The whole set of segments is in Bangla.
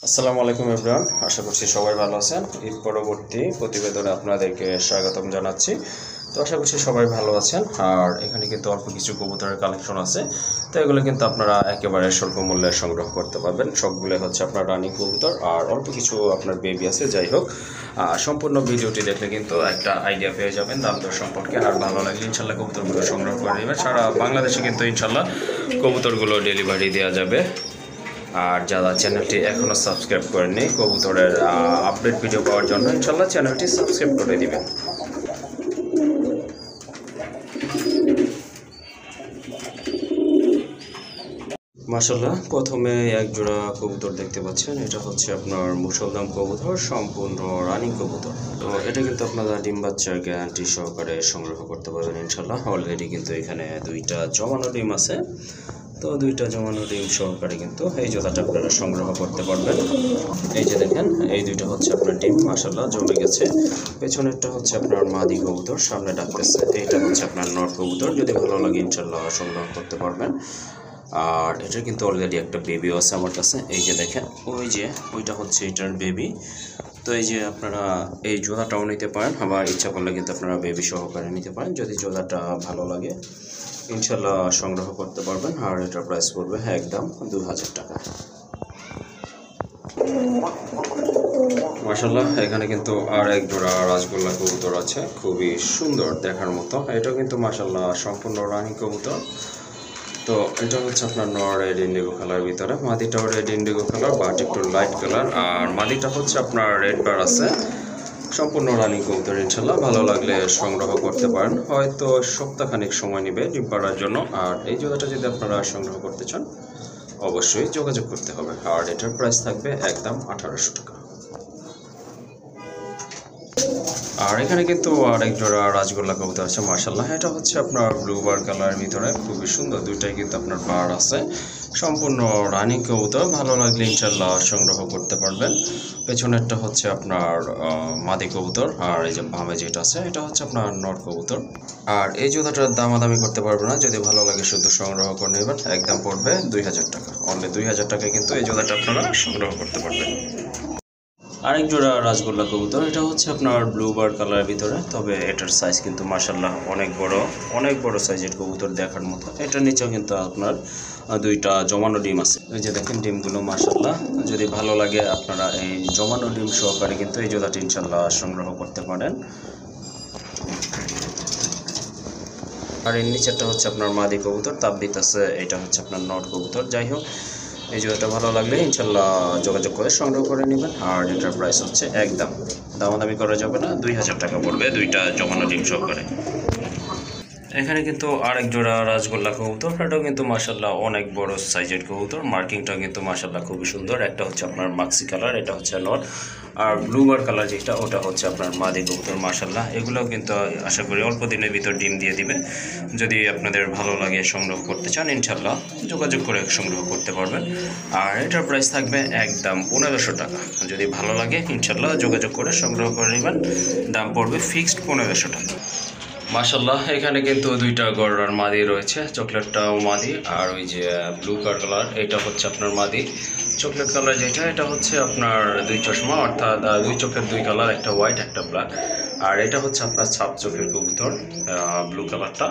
আসসালামু আলাইকুম এভরিওয়ান, আশা করছি সবাই ভালো আছেন। ঈদ পরবর্তী প্রতিবেদনে আপনাদেরকে স্বাগতম জানাচ্ছি। তো আশা করছি সবাই ভালো আছেন। আর এখানে কিন্তু অল্প কিছু কবুতরের কালেকশন আছে, তো এগুলো কিন্তু আপনারা একেবারে স্বল্প মূল্যে সংগ্রহ করতে পারবেন। সবগুলো হচ্ছে আপনার রানিং কবুতর, আর অল্প কিছু আপনার বেবি আছে। যাই হোক, সম্পূর্ণ ভিডিওটি দেখলে কিন্তু একটা আইডিয়া পেয়ে যাবেন দাম দর সম্পর্কে। আর ভালো লাগলে ইনশাল্লাহ কবুতরগুলো সংগ্রহ করে নেবেন। সারা বাংলাদেশে কিন্তু ইনশাল্লাহ কবুতরগুলো ডেলিভারি দেওয়া যাবে। আর যারা চ্যানেলটি এখনও সাবস্ক্রাইব করেননি কবুতরের আপডেট ভিডিও পাওয়ার জন্য ইনশাল্লাহ চ্যানেলটি সাবস্ক্রাইব করে দিবেন। মাশাআল্লাহ, প্রথমে এক জোড়া কবুতর দেখতে পাচ্ছেন। এটা হচ্ছে আপনার মুসলদাম কবুতর, সম্পূর্ণ রানিং কবুতর। তো এটা কিন্তু আপনারা ডিম বাচ্চার গ্যারান্টি সহকারে সংগ্রহ করতে পারবেন ইনশাল্লাহ। অলরেডি কিন্তু এখানে দুইটা জমানো ডিম আছে। তো দুইটা জমানো ডিম সহকারে কিন্তু এই জোড়াটা আপনারা সংগ্রহ করতে পারবেন। এই যে দেখেন, এই দুইটা হচ্ছে আপনার ডিম মাশাআল্লাহ জমে গেছে। পেছনেরটা হচ্ছে আপনার মাদি কবুতর, সামনে ডাকতেছে। এইটা হচ্ছে আপনার নর কবুতর। যদি ভালো লাগে ইনশাল্লাহ সংগ্রহ করতে পারবেন। আর এটা কিন্তু অলরেডি একটা বেবিও আছে আমার কাছে। এই যে দেখেন, ওই যে ওইটা হচ্ছে এটার বেবি। তো এই যে আপনারা এই জোড়াটাও নিতে পারেন, আবার ইচ্ছা করলে কিন্তু আপনারা বেবি সহকারে নিতে পারেন। যদি জোড়াটা ভালো লাগে ইনশাল্লাহ সংগ্রহ করতে পারবেন। আর এটার প্রাইস পড়বে একদম 2000 টাকা। মাশাআল্লাহ, এখানে কিন্তু আর এক জোড়া রাজগোল্লা কবুতর আছে, খুবই সুন্দর দেখার মতো। এটা কিন্তু মাশাআল্লাহ সম্পূর্ণ রানিং কবুতর। তো এটা হচ্ছে আপনার নর রেড ইন্ডিগো কালার ভিতরে, মাদিটাও রেড ইন্ডিগো কালার বাট একটু লাইট কালার। আর মাদিটা হচ্ছে আপনার রেড বার আছে। সম্পূর্ণ রানিং কবুতর, ইনশাল্লাহ ভালো লাগলে সংগ্রহ করতে পারেন। হয়তো সপ্তাহখানিক সময় নেবে ডিম পাড়ার জন্য। আর এই জোড়াটা যদি আপনারা সংগ্রহ করতে চান অবশ্যই যোগাযোগ করতে হবে। আর এটার প্রাইস থাকবে একদম 1800 টাকা। আর এখানে কিন্তু আরেক জোড়া রাজগোল্লা কবুতর আছে মাশাআল্লাহ। এটা হচ্ছে আপনার ব্লু বার কালার ভিতরে, খুবই সুন্দর। দুইটাই কিন্তু আপনার বার আছে, সম্পূর্ণ রানিং কবুতর। ভালো লাগলে ইনশাল্লাহ সংগ্রহ করতে পারবেন। পেছনেরটা হচ্ছে আপনার মাদি কবুতর, আর এই যে বামে যেটা আছে এটা হচ্ছে আপনার নর কবুতর। আর এই জোড়াটার দামাদামি করতে পারবে না, যদি ভালো লাগে শুধু সংগ্রহ করে নেবেন। একদম পড়বে 2000 টাকা। অনলি 2000 টাকায় কিন্তু এই জোড়াটা আপনারা সংগ্রহ করতে পারবেন। আরেক জোড়া রাজগোল্লা কবুতর, এটা হচ্ছে আপনার ব্লু বার কালারের ভিতরে। তবে এটার সাইজ কিন্তু মাশাআল্লাহ অনেক বড় সাইজের কবুতর দেখার মতো। এটার নিচেও কিন্তু আপনার দুইটা জমানো ডিম আছে। এই যে দেখেন ডিমগুলো মাশাআল্লাহ। যদি ভালো লাগে আপনারা এই জমানো ডিম সহকারে কিন্তু এই জোড়াটি ইনশাআল্লাহ সংগ্রহ করতে পারেন। আর এর নিচেরটা হচ্ছে আপনার মাদি কবুতর, তাববিত আছে। এটা হচ্ছে আপনার নর কবুতর। যাই হোক, এই জোড়াটা ভালো লাগলে ইনশাল্লাহ যোগাযোগ করে সংগ্রহ করে নেবেন। আর এটার প্রাইস হচ্ছে একদম দামাদামি করা যাবে না, 2000 টাকা পড়বে দুইটা জমানো ডিম সহকারে। এখানে কিন্তু আরেক জোড়া রাজগোল্লা কবুতর, এটাও কিন্তু মাশাআল্লাহ অনেক বড় সাইজের কবুতর। মার্কিংটা কিন্তু মাশাআল্লাহ খুবই সুন্দর। একটা হচ্ছে আপনার মাক্সি কালার, এটা হচ্ছে নর। আর ব্লু বার কালার যেটা ওটা হচ্ছে আপনার মাদি কবুতর মাশাআল্লাহ। এগুলোও কিন্তু আশা করি অল্প দিনের ভিতর ডিম দিয়ে দিবে। যদি আপনাদের ভালো লাগে সংগ্রহ করতে চান ইনশাল্লাহ যোগাযোগ করে সংগ্রহ করতে পারবেন। আর এটার প্রাইস থাকবে একদম 1500 টাকা। যদি ভালো লাগে ইনশাল্লাহ যোগাযোগ করে সংগ্রহ করে নেবেন। দাম পড়বে ফিক্সড 1500 টাকা। মাশাআল্লাহ, এখানে কিন্তু দুইটা গড়ার মাদি রয়েছে। চকলেটটাও মাদি, আর ওই যে ব্লু কালার এটা হচ্ছে আপনার মাদি। চকলেট কালার যেটা এটা হচ্ছে আপনার দুই চশমা, অর্থাৎ দুই চোখের দুই কালার, একটা হোয়াইট একটা ব্ল্যাক। আর এটা হচ্ছে আপনার ছাপ চোখের কবুতর, ব্লু কালারটা।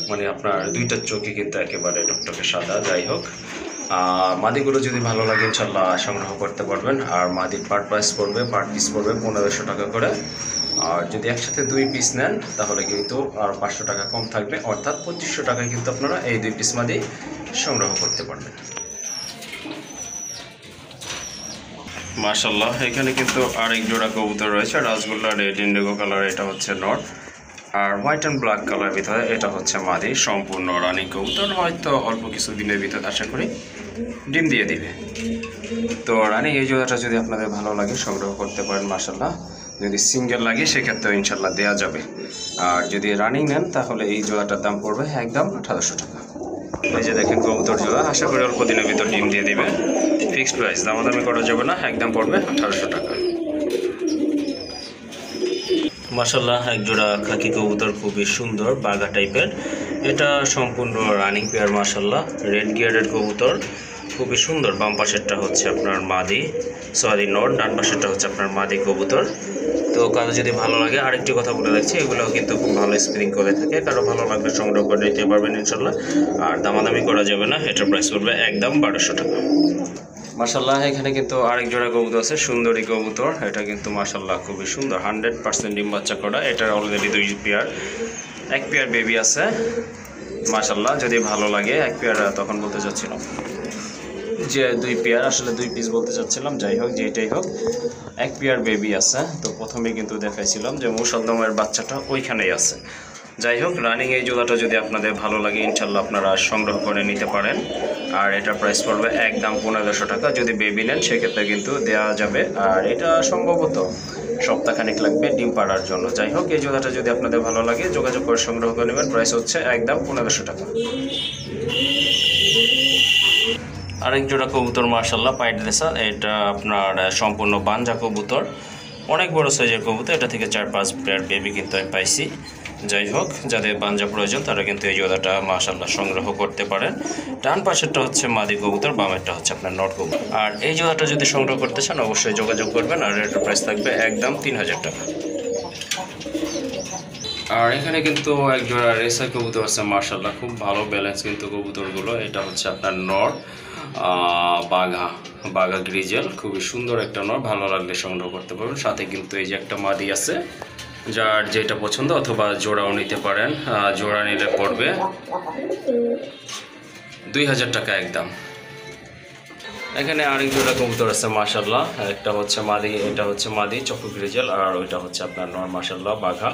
মানে আপনার দুইটার চোখে কিন্তু একেবারে টকটকে সাদা। যাই হোক, মাদিগুলো যদি ভালো লাগে ইনশাল্লাহ সংগ্রহ করতে পারবেন। আর মাদির পার প্রাইস পড়বে, পার পিস পড়বে 1500 টাকা করে। আর যদি একসাথে 2 পিস নেন তাহলে কিন্তু আর 500 টাকা কম থাকবে, অর্থাৎ 2500 টাকায় কিন্তু আপনারা এই 2 পিস মাদি সংগ্রহ করতে পারবেন। মাশাআল্লাহ, এখানে কিন্তু আরেক জোড়া কবুতর রয়েছে রাজগোল্লা রেড ইন্ডিগো কালার, এটা হচ্ছে নর। আর হোয়াইট অ্যান্ড ব্ল্যাক কালার ভিতরে এটা হচ্ছে মাদি, সম্পূর্ণ রানিং কবুতর। হয়তো অল্প কিছু দিনের ভিতরে আশা করি ডিম দিয়ে দিবে। তো রানিং এই জোড়াটা যদি আপনাদের ভালো লাগে সংগ্রহ করতে পারেন মাশাআল্লাহ। যদি সিঙ্গেল লাগে সেক্ষেত্রেও ইনশাল্লাহ দেওয়া যাবে। আর যদি রানিং নেন তাহলে এই জোড়াটার দাম পড়বে একদম 1800 টাকা। এই যে দেখেন কবুতর জোড়া, আশা করি অল্প দিনের ভিতর ডিম দিয়ে দিবে। ফিক্সড প্রাইস, দামাদামি করা যাবে না, একদম পড়বে 1800 টাকা। মাশাআল্লাহ, এক জোড়া খাকি কবুতর, খুবই সুন্দর বাঘা টাইপের। এটা সম্পূর্ণ রানিং পেয়ার মাশাআল্লাহ। রেড গিয়ারের কবুতর, খুবই সুন্দর। বাম পাশেরটা হচ্ছে আপনার মাদি, সরি নট, ডান পাশেরটা হচ্ছে আপনার মাদি কবুতর। তো কারো যদি ভালো লাগে, আরেকটি কথা বলে রাখছি, এগুলোও কিন্তু খুব ভালো স্প্রিং করে থাকে, কারো ভালো লাগলে সংগ্রহ করে নিতে পারবেন ইনশাল্লাহ। আর দামাদামি করা যাবে না, এটার প্রাইস পড়বে একদম 1200 টাকা। মাশাল্লাহ এখানে কিন্তু আরেক জোড়া কবুতর আছে, সুন্দরী কবুতর। এটা কিন্তু মাশাল্লাহ খুবই সুন্দর, 100% ডিম বাচ্চা করা। এটার অলরেডি 2 পেয়ার, 1 পেয়ার বেবি আছে মাশাল্লাহ। যদি ভালো লাগে 1 পেয়ার, তখন বলতে চাচ্ছিলাম যে 2 পেয়ার, আসলে 2 পিস বলতে চাচ্ছিলাম। যাই হোক, যেটাই হোক, 1 পেয়ার বেবি আছে। তো প্রথমে কিন্তু দেখাইছিলাম যে মুসদ্দমের বাচ্চাটা ওইখানেই আছে। যাই হোক, রানিং এই জোড়াটা যদি আপনাদের ভালো লাগে ইনশাল্লাহ আপনারা সংগ্রহ করে নিতে পারেন। আর এটার প্রাইস পড়বে একদম 1500 টাকা। যদি বেবি নেন সেক্ষেত্রে কিন্তু দেওয়া যাবে। আর এটা সম্ভবত সপ্তাহখানেক লাগবে ডিম পাড়ার জন্য। যাই হোক, এই জোড়াটা যদি আপনাদের ভালো লাগে যোগাযোগ করে সংগ্রহ করে নেবেন। প্রাইস হচ্ছে একদম 1500 টাকা। আরেক জোড়া কবুতর মাশাল্লাহ পাইট রেসার। এটা আপনার সম্পূর্ণ বাঞ্জা কবুতর, অনেক বড় সাইজের কবুতর। এটা থেকে 4-5 পেয়ার বেবি কিন্তু আমি পাইছি। যাই হোক, যাদের বাঞ্জা প্রয়োজন তারা কিন্তু এই জোড়াটা মাশাল্লাহ সংগ্রহ করতে পারেন। ডান পাশেরটা হচ্ছে মাদি কবুতর, বামেরটা হচ্ছে আপনার নট কবুতর। আর এই জোড়াটা যদি সংগ্রহ করতে চান অবশ্যই যোগাযোগ করবেন। আর এটার প্রাইস থাকবে একদম 3000 টাকা। আর এখানে কিন্তু এক জোড়া রেসার কবুতর আছে মাশাল্লাহ, খুব ভালো ব্যালেন্স কিন্তু কবুতরগুলো। এটা হচ্ছে আপনার নর বাঘা গ্রিজেল, খুবই সুন্দর একটা নর, ভালো লাগলে সংগ্রহ করতে পারবেন। সাথে কিন্তু এই যে একটা মাদি আছে, যার যেটা পছন্দ অথবা জোড়াও নিতে পারেন। জোড়া নিলে পড়বে 2000 টাকা একদম। এখানে আরেক জোড়া কবুতর আছে মাশাল্লাহ, একটা হচ্ছে মাদি, এটা হচ্ছে মাদি চকু গ্রিজেল, আর ওইটা হচ্ছে আপনার নর মাশাল্লাহ বাঘা।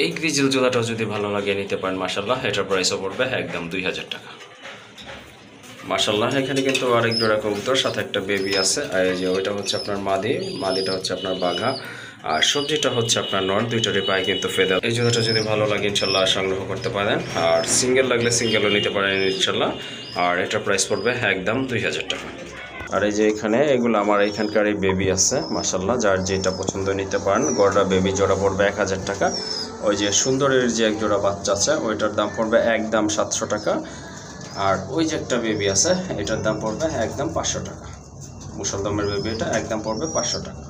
এই গ্রিজেল জোড়াটাও যদি ভালো লাগে নিতে পারেন মাশাল্লাহ। এটার প্রাইসও পড়বে একদম 2000 টাকা মাশাল্লাহ। এখানে কিন্তু আরেক জোড়া কবুতর, সাথে একটা বেবি আছে। আর এই যে ওইটা হচ্ছে আপনার মাদিটা হচ্ছে আপনার বাঘা, আর সবজিটা হচ্ছে আপনার নর। দুইটারই পায়ে কিন্তু ফেদার। এই জোড়াটা যদি ভালো লাগে ইনশাল্লাহ সংগ্রহ করতে পারেন। আর সিঙ্গেল লাগলে সিঙ্গেলও নিতে পারেন ইনশাল্লাহ। আর এটার প্রাইস পড়বে একদম 2000 টাকা। আর এই যে এখানে এগুলো আমার এখানকার এই বেবি আছে মাশাল্লাহ, যার যেটা পছন্দ নিতে পারেন। গড়া বেবি জোড়া পড়বে 1000 টাকা। ওই যে সুন্দরের যে এক জোড়া বাচ্চা আছে ওইটার দাম পড়বে একদম 700 টাকা। আর ওই যে একটা বেবি আছে এটার দাম পড়বে একদম 500 টাকা। মুসলদমের বেবি এটা একদম পড়বে 500 টাকা।